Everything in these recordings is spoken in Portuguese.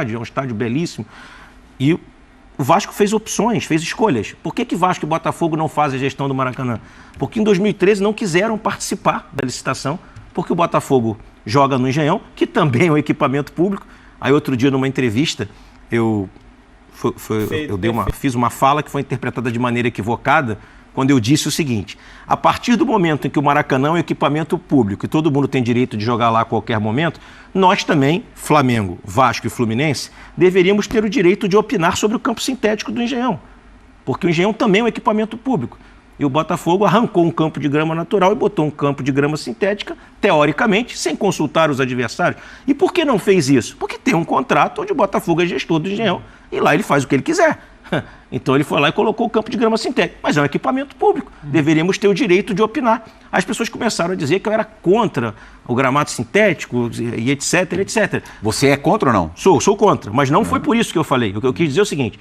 é um estádio belíssimo. E o Vasco fez opções, fez escolhas. Por que Vasco e Botafogo não fazem a gestão do Maracanã? Porque em 2013 não quiseram participar da licitação, porque o Botafogo joga no Engenhão, que também é um equipamento público. Aí outro dia, numa entrevista, fiz uma fala que foi interpretada de maneira equivocada, quando eu disse o seguinte: a partir do momento em que o Maracanã é um equipamento público e todo mundo tem direito de jogar lá a qualquer momento, nós também, Flamengo, Vasco e Fluminense, deveríamos ter o direito de opinar sobre o campo sintético do Engenhão, porque o Engenhão também é um equipamento público. E o Botafogo arrancou um campo de grama natural e botou um campo de grama sintética, teoricamente, sem consultar os adversários. E por que não fez isso? Porque tem um contrato onde o Botafogo é gestor do Engenhão e lá ele faz o que ele quiser. Então ele foi lá e colocou o campo de grama sintética. Mas é um equipamento público. Deveríamos ter o direito de opinar. As pessoas começaram a dizer que eu era contra o gramado sintético e etc, etc. Você é contra ou não? Sou contra. Mas não foi por isso que eu falei. O que eu quis dizer é o seguinte: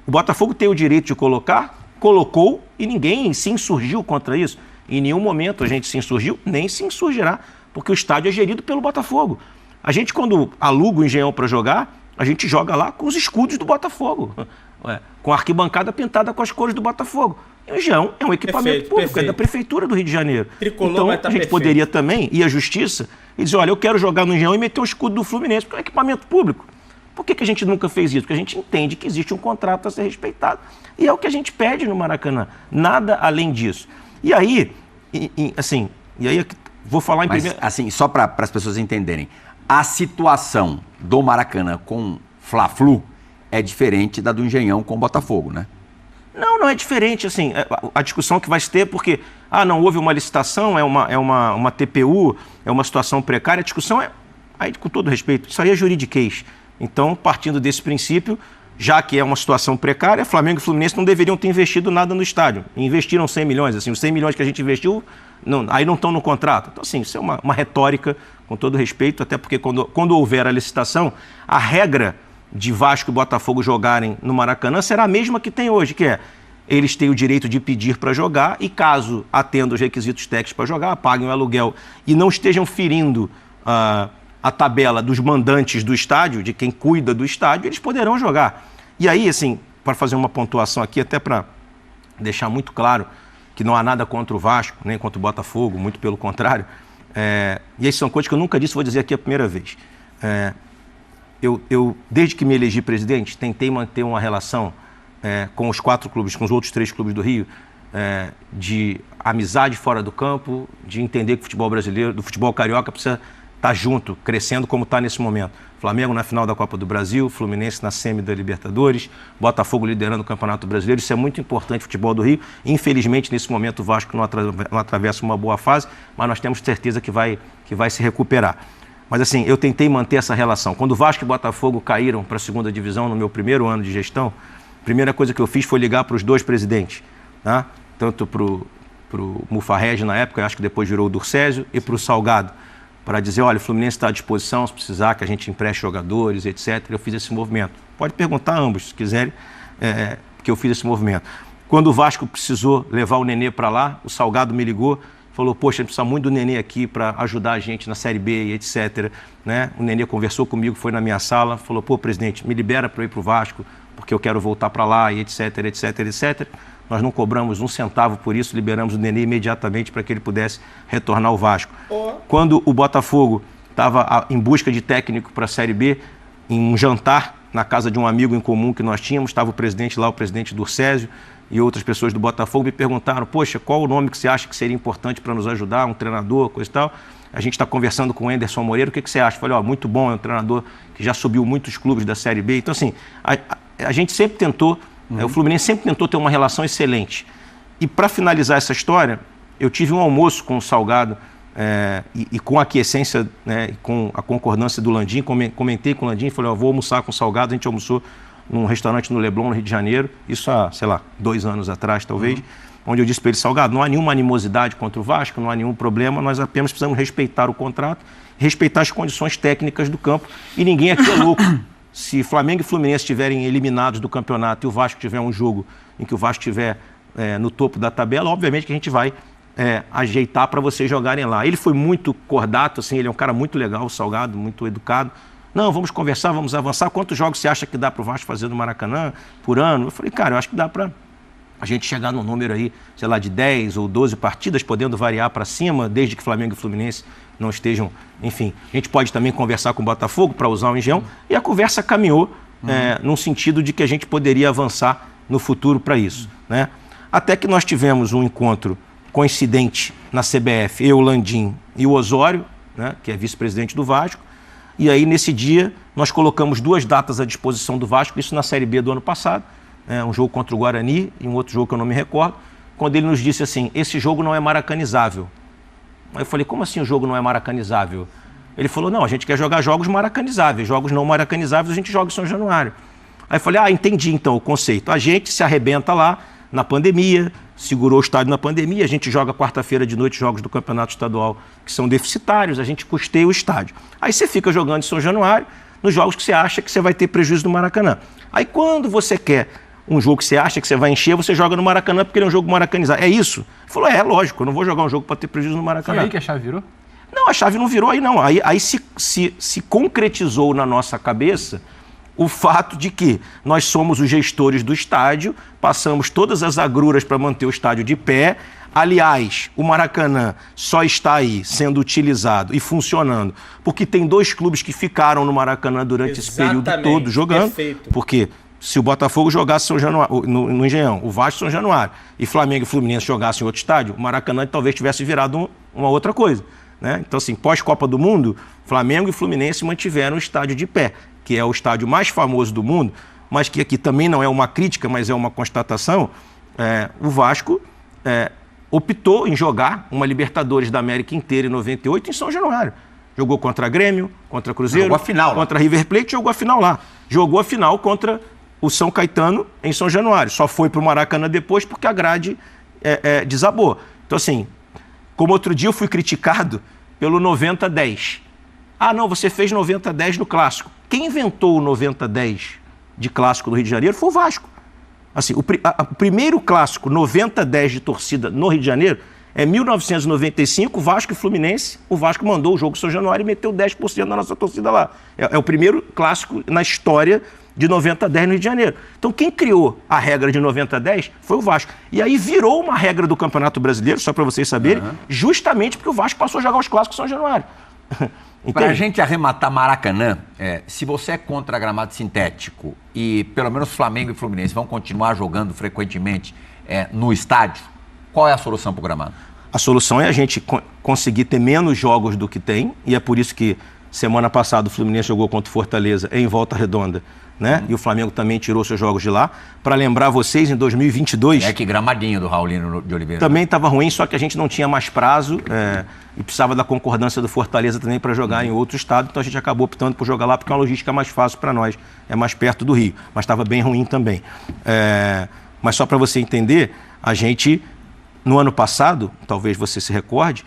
o Botafogo tem o direito de colocar, colocou e ninguém se insurgiu contra isso. Em nenhum momento a gente se insurgiu, nem se insurgirá, porque o estádio é gerido pelo Botafogo. A gente, quando aluga o Engenhão para jogar, a gente joga lá com os escudos do Botafogo. Com a arquibancada pintada com as cores do Botafogo. E o Engenhão é um equipamento público, é da Prefeitura do Rio de Janeiro. Então a gente poderia também ir à Justiça e dizer: olha, eu quero jogar no Engenhão e meter o escudo do Fluminense, porque é um equipamento público. Por que a gente nunca fez isso? Porque a gente entende que existe um contrato a ser respeitado. E é o que a gente pede no Maracanã. Nada além disso. E aí, vou falar em primeiro... Assim, só para as pessoas entenderem, a situação do Maracanã com Fla-Flu é diferente da do Engenhão com o Botafogo, né? Não é diferente, assim, a discussão que vai se ter, porque, não houve uma licitação, é uma TPU, é uma situação precária, a discussão aí, com todo respeito, isso aí é juridiquês. Então, partindo desse princípio, já que é uma situação precária, Flamengo e Fluminense não deveriam ter investido nada no estádio. Investiram 100 milhões, assim, os 100 milhões que a gente investiu, aí não estão no contrato. Então, assim, isso é uma retórica, com todo respeito, até porque quando houver a licitação, a regra de Vasco e Botafogo jogarem no Maracanã será a mesma que tem hoje, que é: eles têm o direito de pedir para jogar e, caso atendam os requisitos técnicos para jogar, paguem o aluguel e não estejam ferindo a tabela dos mandantes do estádio, de quem cuida do estádio, eles poderão jogar. E aí, assim, para fazer uma pontuação aqui, até para deixar muito claro que não há nada contra o Vasco, nem contra o Botafogo, muito pelo contrário, e aí são coisas que eu nunca disse, vou dizer aqui a primeira vez. Eu, desde que me elegi presidente, tentei manter uma relação com os 4 clubes, com os outros 3 clubes do Rio, de amizade fora do campo, de entender que o futebol brasileiro, do futebol carioca, precisa estar junto, crescendo como está nesse momento. Flamengo na final da Copa do Brasil, Fluminense na semi da Libertadores, Botafogo liderando o Campeonato Brasileiro. Isso é muito importante, o futebol do Rio. Infelizmente, nesse momento, o Vasco não atravessa uma boa fase, mas nós temos certeza que vai se recuperar. Mas assim, eu tentei manter essa relação. Quando o Vasco e Botafogo caíram para a 2ª divisão no meu primeiro ano de gestão, a primeira coisa que eu fiz foi ligar para os 2 presidentes, tá? Tanto para o Mufarrege na época, acho que depois virou o Durcésio, e para o Salgado, para dizer: olha, o Fluminense está à disposição, se precisar que a gente empreste jogadores, etc. Eu fiz esse movimento. Pode perguntar a ambos, se quiserem, que eu fiz esse movimento. Quando o Vasco precisou levar o Nenê para lá, o Salgado me ligou, falou: poxa, a gente precisa muito do Nenê aqui para ajudar a gente na Série B e etc. Né? O Nenê conversou comigo, foi na minha sala, falou: pô, presidente, me libera para eu ir para o Vasco, porque eu quero voltar para lá e etc, etc, etc. Nós não cobramos um centavo por isso, liberamos o Nenê imediatamente para que ele pudesse retornar ao Vasco. Quando o Botafogo estava em busca de técnico para a Série B, em um jantar na casa de um amigo em comum que nós tínhamos, estava o presidente lá, o presidente Durcésio, e outras pessoas do Botafogo me perguntaram: poxa, qual o nome que você acha que seria importante para nos ajudar, um treinador, coisa e tal. A gente está conversando com o Anderson Moreira, o que você acha? Eu falei: muito bom, é um treinador que já subiu muitos clubes da Série B. Então, assim, a gente sempre tentou, o Fluminense sempre tentou ter uma relação excelente. E para finalizar essa história, eu tive um almoço com o Salgado e com a aquiescência, né, e com a concordância do Landim, comentei com o Landim, falei: vou almoçar com o Salgado. A gente almoçou num restaurante no Leblon, no Rio de Janeiro, isso há, 2 anos atrás, talvez, onde eu disse para ele: Salgado, não há nenhuma animosidade contra o Vasco, não há nenhum problema, nós apenas precisamos respeitar o contrato, respeitar as condições técnicas do campo, e ninguém aqui é louco. Se Flamengo e Fluminense estiverem eliminados do campeonato e o Vasco tiver um jogo em que o Vasco estiver no topo da tabela, obviamente que a gente vai ajeitar para vocês jogarem lá. Ele foi muito cordato, assim, ele é um cara muito legal, o Salgado, muito educado, Não, vamos conversar, vamos avançar. Quantos jogos você acha que dá para o Vasco fazer no Maracanã por ano? Eu falei, cara, eu acho que dá para a gente chegar num número aí, sei lá, de 10 ou 12 partidas, podendo variar para cima, desde que Flamengo e Fluminense não estejam, enfim. A gente pode também conversar com o Botafogo para usar o Engenhão, e a conversa caminhou num sentido de que a gente poderia avançar no futuro para isso, né? Até que nós tivemos um encontro coincidente na CBF, eu, o Landim e o Osório, né, que é vice-presidente do Vasco, e aí nesse dia nós colocamos 2 datas à disposição do Vasco, isso na Série B do ano passado, um jogo contra o Guarani e um outro jogo que eu não me recordo, quando ele nos disse assim, esse jogo não é maracanizável. Aí eu falei, como assim o jogo não é maracanizável? Ele falou, não, a gente quer jogar jogos maracanizáveis, jogos não maracanizáveis a gente joga em São Januário. Aí eu falei, entendi então o conceito, a gente se arrebenta lá na pandemia, segurou o estádio na pandemia, a gente joga quarta-feira de noite jogos do Campeonato Estadual que são deficitários, a gente custeia o estádio. Aí você fica jogando em São Januário nos jogos que você acha que você vai ter prejuízo no Maracanã. Aí quando você quer um jogo que você acha que você vai encher, você joga no Maracanã porque ele é um jogo maracanizado. É isso? Ele falou, lógico, eu não vou jogar um jogo para ter prejuízo no Maracanã. Foi aí que a chave virou? Não, a chave não virou aí não. Aí se concretizou na nossa cabeça o fato de que nós somos os gestores do estádio, passamos todas as agruras para manter o estádio de pé. Aliás, o Maracanã só está aí sendo utilizado e funcionando porque tem 2 clubes que ficaram no Maracanã durante esse período todo jogando. Perfeito. Porque se o Botafogo jogasse São Januário, no Engenhão, o Vasco São Januário, e Flamengo e Fluminense jogassem em outro estádio, o Maracanã talvez tivesse virado uma outra coisa, né? Então, assim, pós-Copa do Mundo, Flamengo e Fluminense mantiveram o estádio de pé, que é o estádio mais famoso do mundo, mas que aqui também não é uma crítica, mas é uma constatação. O Vasco optou em jogar uma Libertadores da América inteira em 98 em São Januário. Jogou contra Grêmio, contra Cruzeiro, jogou a final, contra River Plate, jogou a final lá. Jogou a final contra o São Caetano em São Januário. Só foi para o Maracanã depois porque a grade desabou. Então, assim, como outro dia eu fui criticado pelo 90-10. Não, você fez 90-10 no Clássico. Quem inventou o 90-10 de Clássico do Rio de Janeiro foi o Vasco. Assim, o primeiro Clássico 90-10 de torcida no Rio de Janeiro é 1995, Vasco e Fluminense. O Vasco mandou o jogo São Januário e meteu 10% da nossa torcida lá. É o primeiro Clássico na história de 90-10 no Rio de Janeiro. Então, quem criou a regra de 90-10 foi o Vasco. E aí virou uma regra do Campeonato Brasileiro, só para vocês saberem, justamente porque o Vasco passou a jogar os clássicos São Januário. Para a gente arrematar Maracanã, se você é contra gramado sintético e pelo menos Flamengo e Fluminense vão continuar jogando frequentemente no estádio, qual é a solução para o gramado? A solução é a gente conseguir ter menos jogos do que tem, e é por isso que semana passada o Fluminense jogou contra o Fortaleza em Volta Redonda, né? E o Flamengo também tirou seus jogos de lá. Para lembrar vocês, em 2022... que gramadinho do Raulino de Oliveira. Também estava ruim, só que a gente não tinha mais prazo e precisava da concordância do Fortaleza também para jogar em outro estado, então a gente acabou optando por jogar lá porque é uma logística mais fácil para nós, é mais perto do Rio, mas estava bem ruim também. Mas só para você entender, a gente, no ano passado, talvez você se recorde,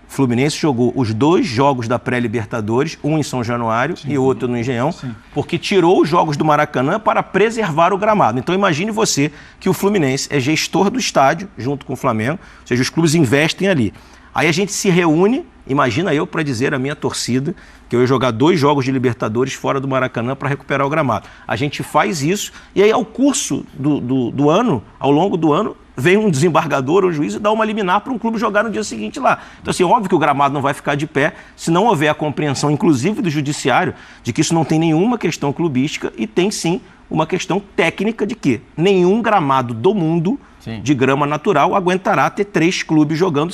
Fluminense jogou os 2 jogos da pré-Libertadores, um em São Januário e outro no Engenhão, porque tirou os jogos do Maracanã para preservar o gramado. Então imagine você que o Fluminense é gestor do estádio, junto com o Flamengo, ou seja, os clubes investem ali. Aí a gente se reúne, imagina eu para dizer à minha torcida que eu ia jogar 2 jogos de Libertadores fora do Maracanã para recuperar o gramado. A gente faz isso e aí ao curso do ano, ao longo do ano, vem um desembargador ou juiz e dá uma liminar para um clube jogar no dia seguinte lá. Então, assim, óbvio que o gramado não vai ficar de pé se não houver a compreensão, inclusive do judiciário, de que isso não tem nenhuma questão clubística e tem, sim, uma questão técnica de que nenhum gramado do mundo de grama natural aguentará ter 3 clubes jogando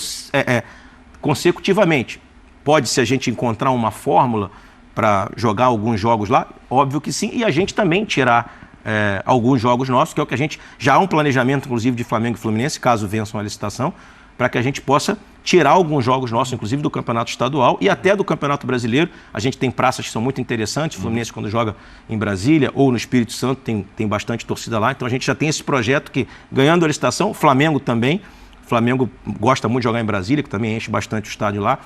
consecutivamente. Pode, se a gente encontrar uma fórmula para jogar alguns jogos lá, óbvio que sim, e a gente também tirar alguns jogos nossos, que é o que a gente... Já há um planejamento, inclusive, de Flamengo e Fluminense, caso vençam a licitação, para que a gente possa tirar alguns jogos nossos, inclusive do Campeonato Estadual e até do Campeonato Brasileiro. A gente tem praças que são muito interessantes. Fluminense, quando joga em Brasília ou no Espírito Santo, tem bastante torcida lá. Então a gente já tem esse projeto que, ganhando a licitação, o Flamengo também. O Flamengo gosta muito de jogar em Brasília, que também enche bastante o estádio lá.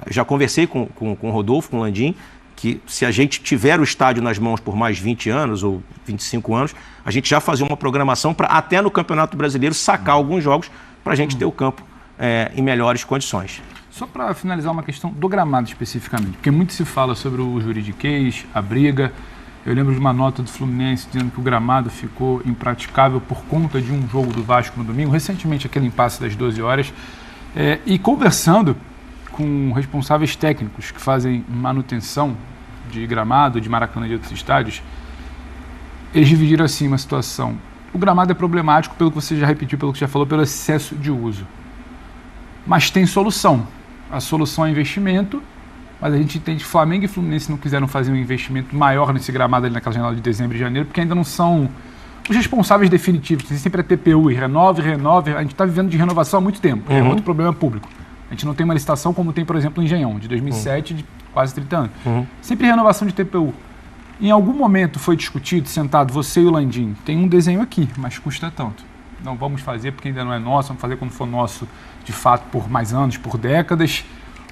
Já conversei com o Rodolfo, com o Landim, que se a gente tiver o estádio nas mãos por mais 20 anos ou 25 anos, a gente já fazia uma programação para até no Campeonato Brasileiro sacar alguns jogos para a gente ter o campo em melhores condições. Só para finalizar uma questão do gramado especificamente, porque muito se fala sobre o juridiquês, a briga. Eu lembro de uma nota do Fluminense dizendo que o gramado ficou impraticável por conta de um jogo do Vasco no domingo, recentemente aquele impasse das 12 horas, e conversando com responsáveis técnicos que fazem manutenção de gramado, de Maracanã e de outros estádios, eles dividiram assim uma situação. O gramado é problemático, pelo que você já repetiu, pelo que você já falou, pelo excesso de uso. Mas tem solução. A solução é investimento, mas a gente entende que Flamengo e Fluminense não quiseram fazer um investimento maior nesse gramado ali naquela janela de dezembro e janeiro, porque ainda não são os responsáveis definitivos. Tem sempre a TPU e renove. A gente está vivendo de renovação há muito tempo. É outro problema público. A gente não tem uma licitação como tem, por exemplo, o Engenhão, de 2007, de quase 30 anos. Sempre renovação de TPU. Em algum momento foi discutido, sentado, você e o Landim, tem um desenho aqui, mas custa tanto. Não vamos fazer porque ainda não é nosso, vamos fazer quando for nosso, de fato, por mais anos, por décadas.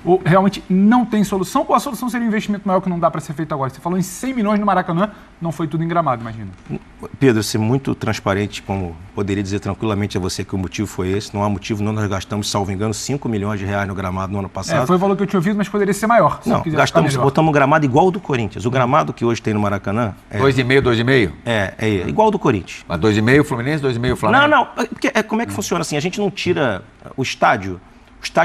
Ou realmente não tem solução, ou a solução seria um investimento maior que não dá para ser feito agora? Você falou em 100 milhões no Maracanã, não foi tudo em gramado, imagina. Pedro, ser muito transparente, como poderia dizer tranquilamente a você que o motivo foi esse, não há motivo, não, nós gastamos, salvo engano, 5 milhões de reais no gramado no ano passado. Foi o valor que eu tinha ouvido, mas poderia ser maior. Não, botamos um gramado igual ao do Corinthians. O gramado que hoje tem no Maracanã... 2,5? É igual ao do Corinthians. Mas 2,5 Fluminense, 2,5 Flamengo? Não, porque como é que funciona assim? A gente não tira o estádio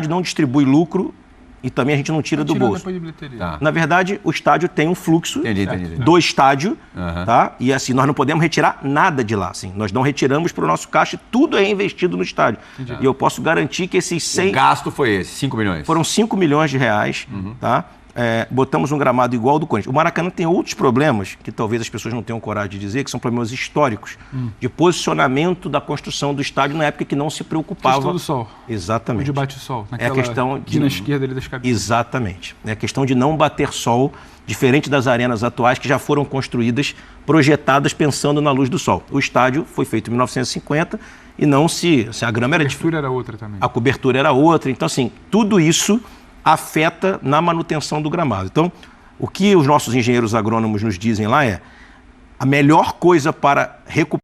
não distribui lucro, e também a gente não tira do bolso. Depois de bilheteria. Tá. Na verdade, o estádio tem um fluxo Entendi. do estádio, tá? E assim, nós não podemos retirar nada de lá. Assim. Nós não retiramos para o nosso caixa, tudo é investido no estádio. Entendi. E eu posso garantir que esses 100... O gasto foi esse, 5 milhões? Foram 5 milhões de reais, tá? Botamos um gramado igual ao do Corinthians. O Maracanã tem outros problemas, que talvez as pessoas não tenham coragem de dizer, que são problemas históricos, de posicionamento da construção do estádio na época que não se preocupava. Questão do sol. Exatamente. Onde bate o sol. É a questão de... na esquerda ali das cabines. Exatamente. É a questão de não bater sol, diferente das arenas atuais que já foram construídas, projetadas pensando na luz do sol. O estádio foi feito em 1950 e não se... a grama era... A cobertura era outra também. A cobertura era outra. Então, assim, tudo isso afeta na manutenção do gramado. Então, o que os nossos engenheiros agrônomos nos dizem lá é a melhor coisa para recuperar